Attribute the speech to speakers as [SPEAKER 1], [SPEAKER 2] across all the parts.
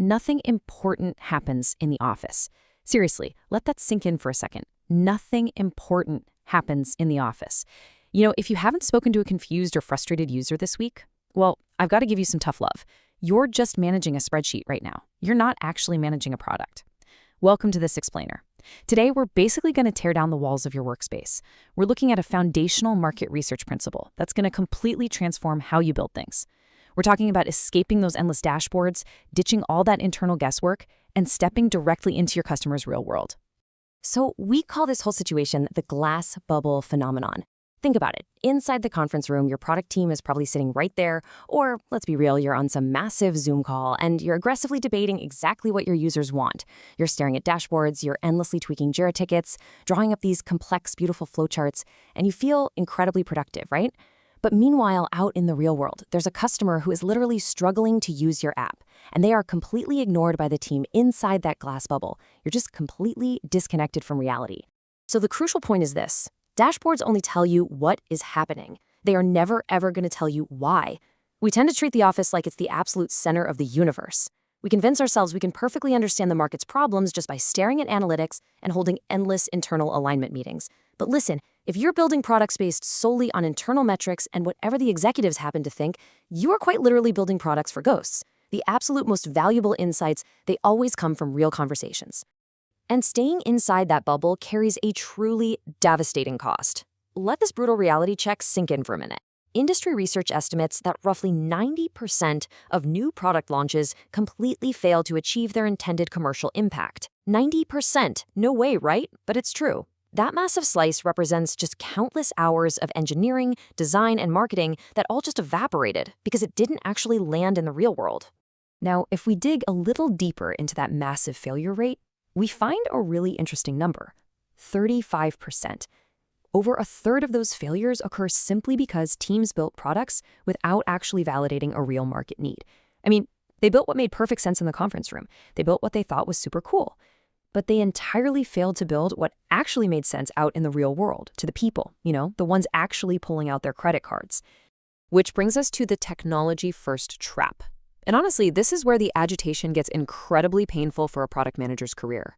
[SPEAKER 1] nothing important happens in the office. Seriously, let that sink in for a second. Nothing important happens in the office. If you haven't spoken to a confused or frustrated user this week, well, I've got to give you some tough love. You're just managing a spreadsheet right now. You're not actually managing a product. Welcome to this explainer. Today, we're basically going to tear down the walls of your workspace. We're looking at a foundational market research principle that's going to completely transform how you build things. We're talking about escaping those endless dashboards, ditching all that internal guesswork, and stepping directly into your customer's real world.
[SPEAKER 2] So we call this whole situation the glass bubble phenomenon. Think about it. Inside the conference room, your product team is probably sitting right there, or let's be real, you're on some massive Zoom call and you're aggressively debating exactly what your users want. You're staring at dashboards, you're endlessly tweaking Jira tickets, drawing up these complex, beautiful flowcharts, and you feel incredibly productive, right? But meanwhile, out in the real world, there's a customer who is literally struggling to use your app, and they are completely ignored by the team inside that glass bubble. You're just completely disconnected from reality. So the crucial point is this. Dashboards only tell you what is happening. They are never, ever going to tell you why. We tend to treat the office like it's the absolute center of the universe. We convince ourselves we can perfectly understand the market's problems just by staring at analytics and holding endless internal alignment meetings. But listen, if you're building products based solely on internal metrics and whatever the executives happen to think, you are quite literally building products for ghosts. The absolute most valuable insights, they always come from real conversations. And staying inside that bubble carries a truly devastating cost. Let this brutal reality check sink in for a minute. Industry research estimates that roughly 90% of new product launches completely fail to achieve their intended commercial impact. 90%. No way, right? But it's true. That massive slice represents just countless hours of engineering, design, and marketing that all just evaporated because it didn't actually land in the real world. Now, if we dig a little deeper into that massive failure rate, we find a really interesting number, 35%. Over a third of those failures occur simply because teams built products without actually validating a real market need. I mean, they built what made perfect sense in the conference room. They built what they thought was super cool. But they entirely failed to build what actually made sense out in the real world, to the people, the ones actually pulling out their credit cards.
[SPEAKER 1] Which brings us to the technology-first trap. And honestly, this is where the agitation gets incredibly painful for a product manager's career.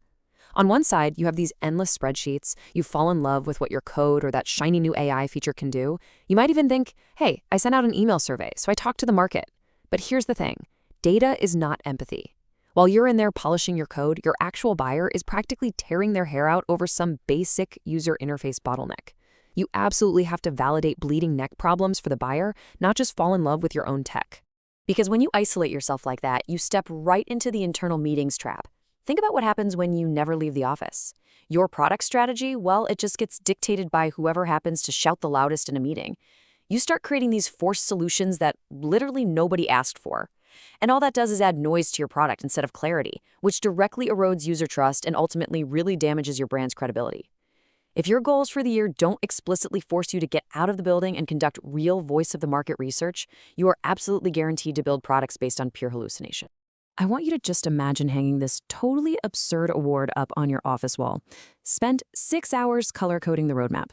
[SPEAKER 1] On one side, you have these endless spreadsheets, you fall in love with what your code or that shiny new AI feature can do. You might even think, hey, I sent out an email survey, so I talked to the market. But here's the thing, data is not empathy. While you're in there polishing your code, your actual buyer is practically tearing their hair out over some basic user interface bottleneck. You absolutely have to validate bleeding neck problems for the buyer, not just fall in love with your own tech. Because when you isolate yourself like that, you step right into the internal meetings trap. Think about what happens when you never leave the office. Your product strategy, well, it just gets dictated by whoever happens to shout the loudest in a meeting. You start creating these forced solutions that literally nobody asked for. And all that does is add noise to your product instead of clarity, which directly erodes user trust and ultimately really damages your brand's credibility. If your goals for the year don't explicitly force you to get out of the building and conduct real voice of the market research, you are absolutely guaranteed to build products based on pure hallucination. I want you to just imagine hanging this totally absurd award up on your office wall. Spent 6 hours color coding the roadmap.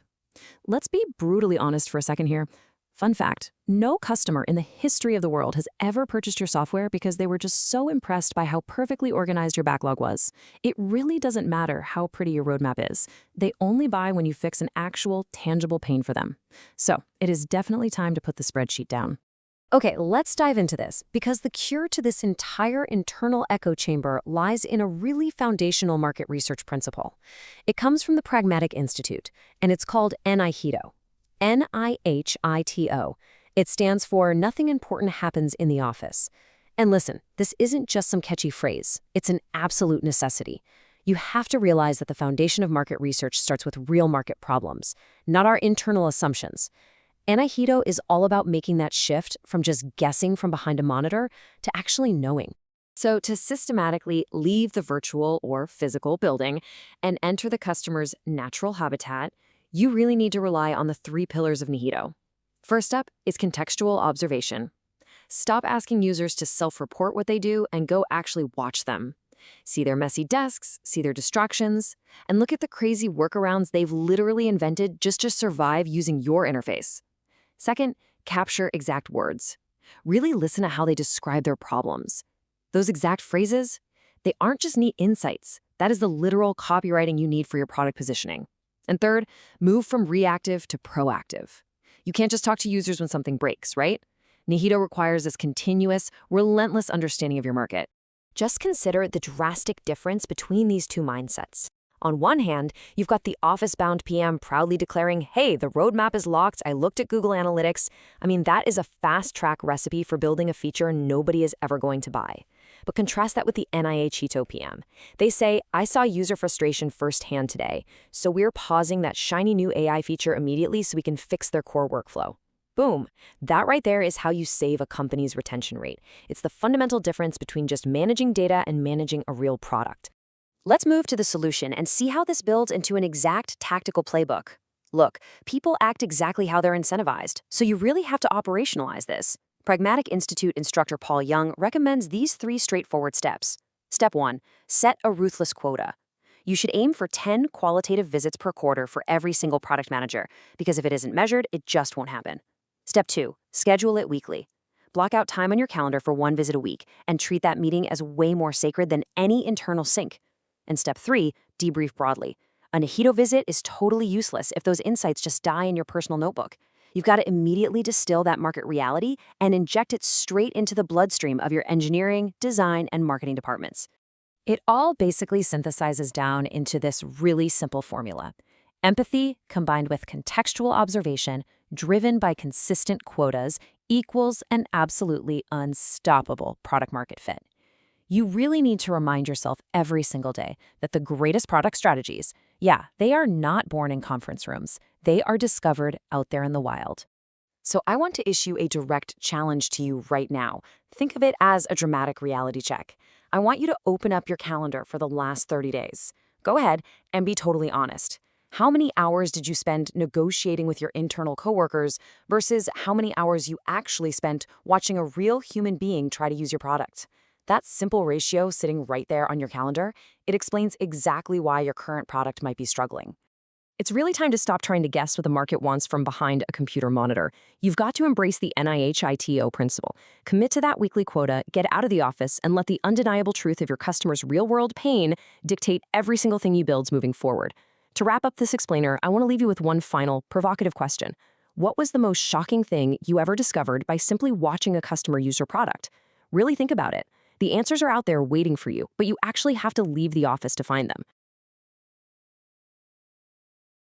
[SPEAKER 1] Let's be brutally honest for a second here. Fun fact, no customer in the history of the world has ever purchased your software because they were just so impressed by how perfectly organized your backlog was. It really doesn't matter how pretty your roadmap is. They only buy when you fix an actual, tangible pain for them. So it is definitely time to put the spreadsheet down. Okay, let's dive into this, because the cure to this entire internal echo chamber lies in a really foundational market research principle. It comes from the Pragmatic Institute, and it's called NIHITO. NIHITO. It stands for Nothing Important Happens in the Office. And listen, this isn't just some catchy phrase. It's an absolute necessity. You have to realize that the foundation of market research starts with real market problems, not our internal assumptions. NIHITO is all about making that shift from just guessing from behind a monitor to actually knowing. So to systematically leave the virtual or physical building and enter the customer's natural habitat, you really need to rely on the 3 pillars of NIHITO. First up is contextual observation. Stop asking users to self-report what they do and go actually watch them. See their messy desks, see their distractions, and look at the crazy workarounds they've literally invented just to survive using your interface. Second, capture exact words. Really listen to how they describe their problems.
[SPEAKER 2] Those exact phrases, they aren't just neat insights. That is the literal copywriting you need for your product positioning. And third, move from reactive to proactive. You can't just talk to users when something breaks, right? NIHITO requires this continuous, relentless understanding of your market.
[SPEAKER 1] Just consider the drastic difference between these two mindsets. On one hand, you've got the office-bound PM proudly declaring, hey, the roadmap is locked, I looked at Google Analytics. I mean, that is a fast-track recipe for building a feature nobody is ever going to buy. But contrast that with the NIHITO PM. They say, I saw user frustration firsthand today, so we're pausing that shiny new AI feature immediately so we can fix their core workflow. Boom. That right there is how you save a company's retention rate. It's the fundamental difference between just managing data and managing a real product. Let's move to the solution and see how this builds into an exact tactical playbook. Look, people act exactly how they're incentivized, so you really have to operationalize this. Pragmatic Institute instructor Paul Young recommends these 3 straightforward steps. Step 1, set a ruthless quota. You should aim for 10 qualitative visits per quarter for every single product manager, because if it isn't measured, it just won't happen. Step 2, schedule it weekly. Block out time on your calendar for 1 visit a week and treat that meeting as way more sacred than any internal sync. And step 3, debrief broadly. A NIHITO visit is totally useless if those insights just die in your personal notebook. You've got to immediately distill that market reality and inject it straight into the bloodstream of your engineering, design, and marketing departments. It all basically synthesizes down into this really simple formula. Empathy combined with contextual observation, driven by consistent quotas, equals an absolutely unstoppable product market fit. You really need to remind yourself every single day that the greatest product strategies, they are not born in conference rooms. They are discovered out there in the wild. So I want to issue a direct challenge to you right now. Think of it as a dramatic reality check. I want you to open up your calendar for the last 30 days. Go ahead and be totally honest. How many hours did you spend negotiating with your internal coworkers versus how many hours you actually spent watching a real human being try to use your product? That simple ratio sitting right there on your calendar, it explains exactly why your current product might be struggling. It's really time to stop trying to guess what the market wants from behind a computer monitor. You've got to embrace the NIHITO principle. Commit to that weekly quota, get out of the office, and let the undeniable truth of your customer's real-world pain dictate every single thing you build moving forward. To wrap up this explainer, I want to leave you with one final, provocative question. What was the most shocking thing you ever discovered by simply watching a customer use your product? Really think about it. The answers are out there waiting for you, but you actually have to leave the office to find them.